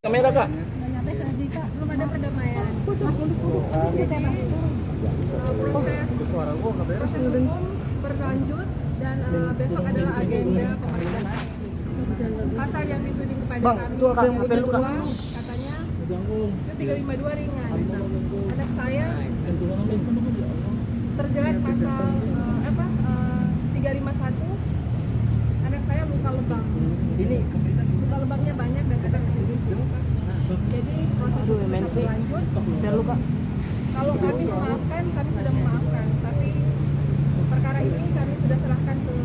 Kamera kak. Belum ada perdamaian. Proses hukum berlanjut dan besok adalah agenda pemeriksaan. Pasal yang dituding kepada kami yang kedua katanya itu 352 ringan. Anak saya terjerat pasal 351. Anak saya luka lebam. Ini luka lebamnya banyak dan kita kesini. Jadi proses hukum tetap berlanjut. Kalau kami memaafkan, kami sudah memaafkan. Tapi perkara ini kami sudah serahkan ke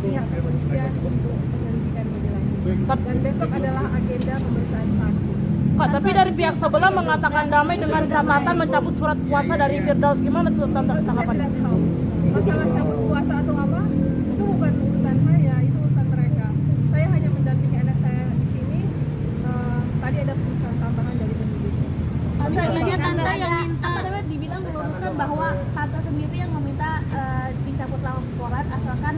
pihak kepolisian untuk penyelidikan lebih lanjut. Dan besok adalah agenda pemeriksaan saksi. Kak, tapi dari pihak sebelah mengatakan damai dengan catatan mencabut surat kuasa dari Firdaus. Gimana tuh Saya tanggapan? tidak tahu. Masalah cabut kuasa atau apa, itu bukan urusan saya, itu urusan mereka. Saya hanya mendampingi anak saya di sini. Tadi ada pemeriksaan tambahan dari penyidik. Tante yang minta dibilang meluruskan bahwa tante sendiri yang meminta dicabut laporan asalkan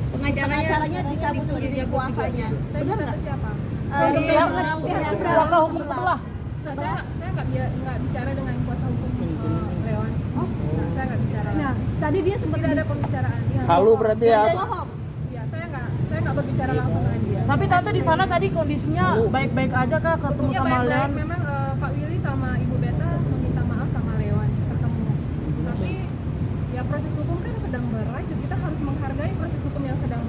pengacaranya dicabut juga kuasanya. Benar nggak siapa? Pihak kuasa hukum sebelah. Saya nggak bicara dengan kuasa hukum Leon. Saya nggak bicara. Nah, tadi dia sempat Tidak ada pembicaraan. Halu berarti ya. Bohong. Ya, saya nggak berbicara langsung dengan dia. Tapi tante di sana tadi kondisinya baik-baik aja kak, ketemu Ya, sama baik-baik. Leon. Memang Pak Willy sama Ibu Beta meminta maaf sama Leon ketemu. Tapi ya proses hukum kan sedang berlanjut. Kita harus menghargai proses hukum yang sedang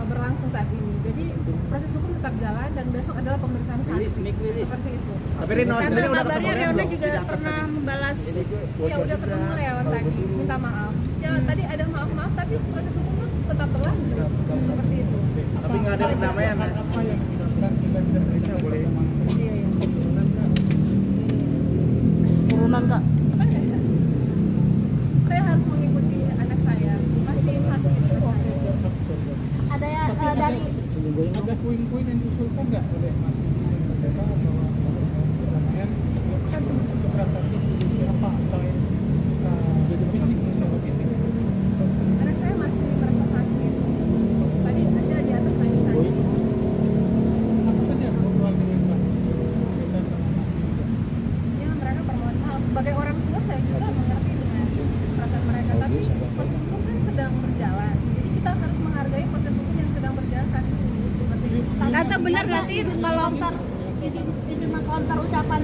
berlangsung saat ini. Jadi proses hukum tetap jalan dan besok adalah pemeriksaan saksi. Seperti itu. Tapi Rino sendiri udah kabarnya ketemu Riona juga pernah membalas Ya udah ketemu Leon tadi, minta maaf. Ya tadi ada maaf-maaf tapi proses hukum kan tetap berlanjut. Seperti itu. Tapi nggak ada perdamaian. Apa yang dijelaskan sehingga tidak bisa boleh Turunan kak. Saya harus mengikuti anak saya. Masih sakit anak saya. ada ya dari ada poin-poin yang diusulkan nggak oleh Mas Beta bahwa perdamaian kan keberatan di sisi apa selain jadi fisik Anak saya masih merasa sakit. Tadi aja di atas nangis-nangis. apa saja obrolan dengan Mbak Beta sama Mas Beta? Ya mereka permohon maaf. Sebagai orang tua saya juga mengerti dengan perasaan mereka. Tapi proses hukum kan sedang berjalan. Jadi kita harus menghargai proses hukum yang sedang berjalan saat ini. Seperti itu. Tante benar nggak sih kalau izin mengkonter ucapan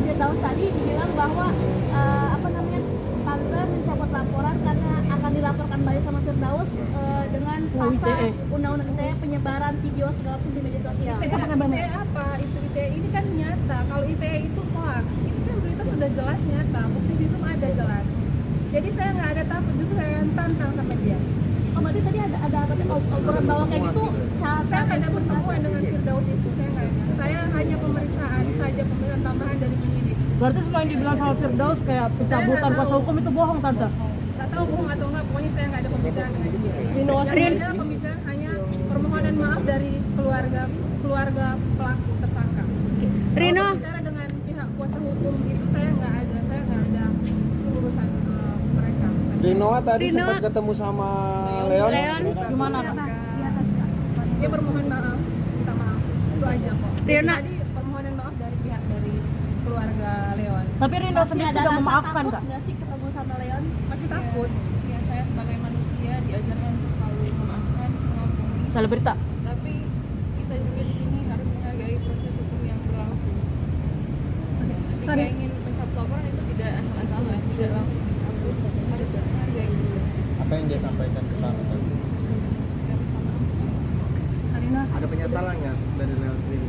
Firdaus tadi dibilang bahwa Tante mencabut laporan karena akan dilaporkan balik sama Firdaus dengan pasal undang-undang ITE penyebaran video segala pun di media sosial. ITE apa? Itu ITE ini kan nyata. Kalau ITE itu hoax, ini kan berita sudah jelas nyata. Bukti visum ada jelas. Jadi saya nggak ada takut, justru saya tantang sama dia. Oh, berarti tadi ada obrolan bahwa kayak gitu Saya nggak ada pertemuan dengan Firdaus itu. Saya nggak ada. Saya hanya pemeriksaan saja, pemeriksaan tambahan dari penyidik. Berarti semua yang dibilang sama Firdaus kayak pencabutan kuasa hukum itu bohong tante. Nggak tahu bohong atau nggak, pokoknya saya nggak ada pembicaraan dengan dia. Yang ada pembicaraan hanya permohonan maaf dari keluarga pelaku tersangka. Rino. Kalau bicara dengan pihak kuasa hukum itu saya nggak ada urusan mereka. Rinoa tadi sempat ketemu sama Leon. Gimana kak? Dia bermohon maaf, minta maaf, itu aja kok. Riona. Tadi permohonan maaf dari pihak dari keluarga Leon. Tapi Rino sendiri sudah memaafkan kak. Nggak sih ketemu sama Leon? Masih takut. Ya, saya sebagai manusia diajarkan untuk selalu memaafkan, mengampuni. Selebrita. Tapi kita juga di sini harus menghargai proses hukum yang berlangsung. Ketika ingin mencabut laporan itu tidak masalah, tidak langsung dicabut, harus menghargai dulu. Apa yang dia sampaikan ke kamu tadi? Ada penyesalan nggak dari Leon sendiri?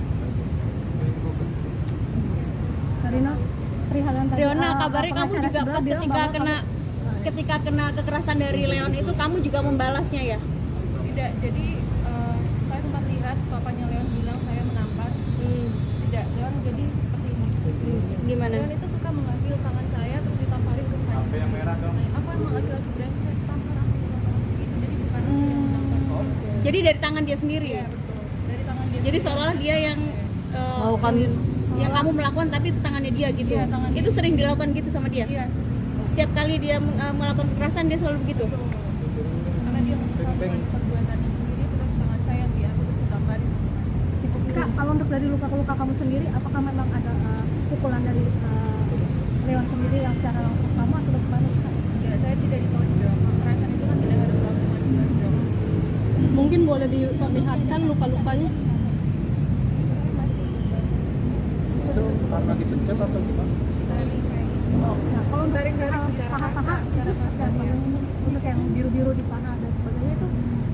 Riona, kabarnya kamu juga pas ketika kena kekerasan dari Leon itu kamu juga membalasnya ya? Tidak, jadi saya sempat lihat papanya Leon bilang saya menampar. Tidak, Leon jadi seperti ini. Gimana? Leon itu suka mengambil tangan saya terus ditamparin ke tangan. Yang merah dong. Apa emang laki-laki brengsek tampar aku gitu. Jadi bukan aku yang menampar. Jadi dari tangan dia sendiri? Iya, betul. Dari tangan dia. Jadi seolah dia yang Melakukan yang kamu melakukan tapi itu tangannya dia gitu? Iya, tangan itu dia. sering dilakukan gitu sama dia? Iya, Setiap kali dia melakukan kekerasan dia selalu begitu? karena dia menyesal dengan perbuatannya sendiri terus tangan saya yang diambil terus ditamparin. Kak, kalau untuk dari luka-luka kamu sendiri, apakah memang ada pukulan dari Leon sendiri yang secara langsung ke kamu atau bagaimana? Kak? Ya, saya tidak ditonjok. Kekerasan itu kan tidak harus langsung ditonjok. Mungkin boleh diperlihatkan luka-lukanya. Itu karena dipencet atau gimana? Nah, kalau untuk Tarik-tarik secara paha-paha kasar, itu secara seperti kasar, apa? ya. Untuk yang biru-biru di paha dan sebagainya itu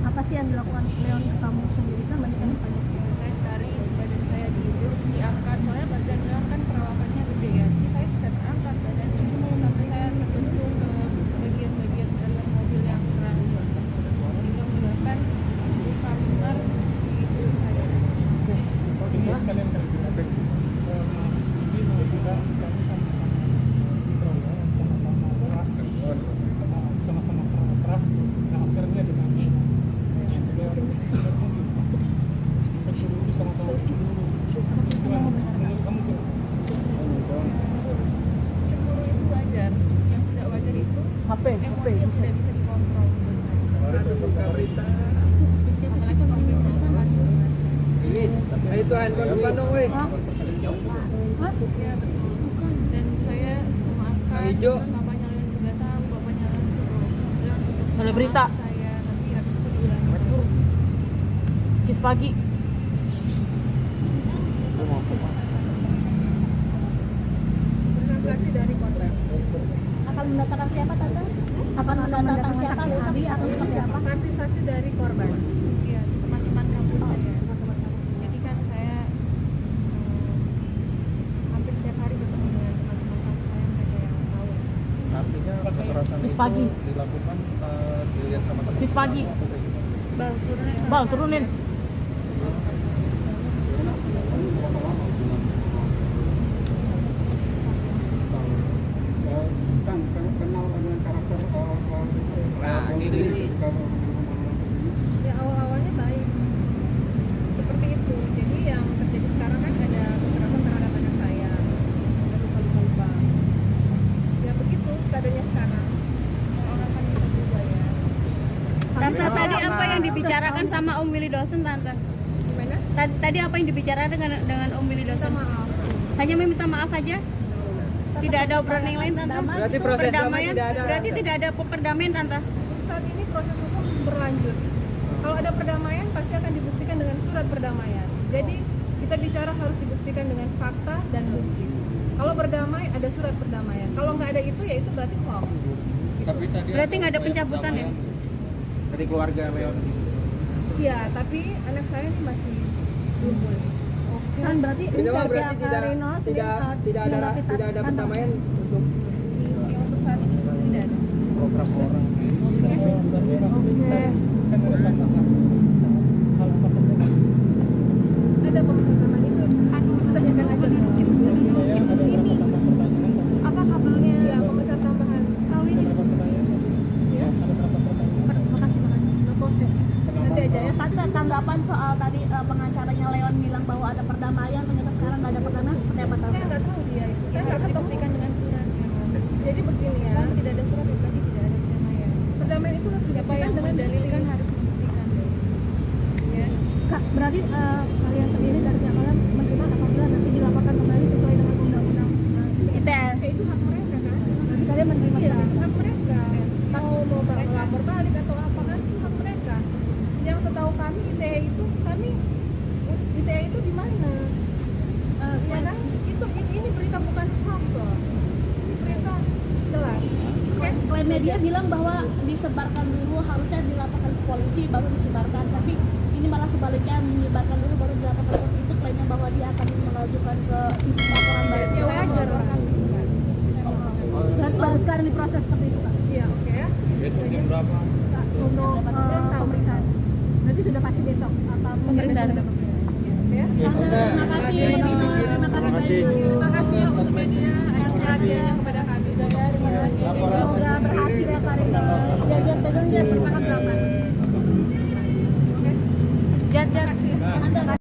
apa sih yang dilakukan Leon ke kamu sendiri kan banyak yang tanya sendiri. Saya tarik badan saya duduk, diangkat. Soalnya badan Leon kan perawakannya gede ya. Jadi saya bisa terangkat badannya. Sampai saya terbentuk ke bagian-bagian dalam mobil yang keras. Sehingga menyebabkan luka luar di tubuh saya. Ini sekalian klarifikasi. Mas Didi mau juga kami sama-sama dikeroyok, sama-sama keras, sama-sama keras. Nah akhirnya dengan Leon sebenarnya pencuri sama-sama cemburu. Gimana menurut kamu gimana? Cemburu itu wajar. Yang tidak wajar itu HP emosi yang tidak bisa dikontrol. Kemarin buka berita. Apalagi sampai melakukan Ini itu handphone bukan dong, weh. ya betul. Dan saya memaafkan Yang hijau. bapaknya Leon juga tahu, bapaknya Leon suruh Leon untuk Selebrita. memaafkan saya, nanti habis itu diulangi. Kis pagi. Transaksi dari korban. Akan mendatangkan siapa tante? Akan mendatangkan siapa saksi atau seperti apa? Saksi-saksi dari korban. Iya, teman-teman kampus saya. Jadi kan saya hampir setiap hari bertemu dengan teman-teman kampus saya, mereka yang tahu. Artinya kekerasan Bis itu pagi. dilakukan dilihat sama teman. Bis pagi. Bang, turunin. Bang, turunin. Kan kenal dengan karakter Nah, ini. Ya awal-awalnya baik. Seperti itu. Jadi yang terjadi sekarang kan ada kekerasan terhadap anak saya. Ada luka-luka. Ya begitu keadaannya sekarang. Orang kan bisa juga ya. Tante, tadi apa yang dibicarakan sama Om Willy dosen, Tante? Gimana? Tadi apa yang dibicarakan dengan Om Willy Minta dosen? maaf. Hanya meminta maaf aja? Tidak ada obrolan yang lain, Tante? Berarti proses damai Perdamaian? tidak ada. Berarti tidak ada perdamaian, Tante? Saat ini proses hukum berlanjut. Kalau ada perdamaian pasti akan dibuktikan dengan surat perdamaian. Jadi kita bicara harus dibuktikan dengan fakta dan bukti. Kalau berdamai ada surat perdamaian. Kalau nggak ada itu ya itu berarti hoax. Tapi tadi Berarti nggak ada pencabutan ya? Dari keluarga Leon. Iya, tapi anak saya ini masih belum boleh. Kan berarti ini Tidak, dari berarti pihak tidak Rino sendiri, tidak ada mengakibatkan perdamaian untuk Yang untuk saat ini tidak ada. program orang. Oke. kan ada tambahan hal apa saja kan? Ada pemakaman itu. Itu tanyakan aja. Saya ada beberapa tambah pertanyaan Pak. Apa kabelnya? Iya, pemecat tambahan. Tahu Ada ini. berapa pertanyaan? Ya. Ada berapa pertanyaan? Makasih. Nanti aja ya. Tante, tanggapan soal tadi pengacaranya Leon bilang bahwa ada perdamaian, ternyata sekarang nggak ada perdamaian, seperti apa Saya tante? nggak tahu dia itu. Saya Saya nggak harus ketemu. dibuktikan dengan surat ya. Jadi begini ya. Selama tidak ada surat ya berarti tidak ada perdamaian. Perdamaian itu harus Siapa dibuktikan yang dengan mendalilkan bukti. harus membuktikan. Ya. Kak, berarti kalian sendiri dari pihak kalian menerima apabila nanti dilaporkan kembali sesuai dengan undang-undang ITE. Ya, itu hak mereka kan. nanti kalian menerima Iya, seperti itu? hak mereka. Mau melapor balik atau apa kan itu hak mereka. Yang setahu kami ITE itu di mana? Ya kan? Ini berita bukan hoax loh. Ini berita jelas. Oke? Klaim media bilang bahwa disebarkan dulu, harusnya dilaporkan ke polisi baru disebarkan, tapi ini malah sebaliknya menyebarkan dulu baru dilaporkan ke polisi. Itu klaimnya bahwa dia akan mengajukan ke laporan balik. Ya wajar lah. Berarti baru sekarang diproses seperti itu, Kak? Iya, oke ya. Besok jam berapa? Untuk pemeriksaan. Berarti sudah pasti besok apa Pemeriksaan. Ya. Terima kasih, Rino. Terima kasih. Terima kasih ya untuk media atas perhatiannya kepada kami. Semoga berhasil ya, Kak Rino. Jajan pegang Tanggal 8. Oke. Jat. Anda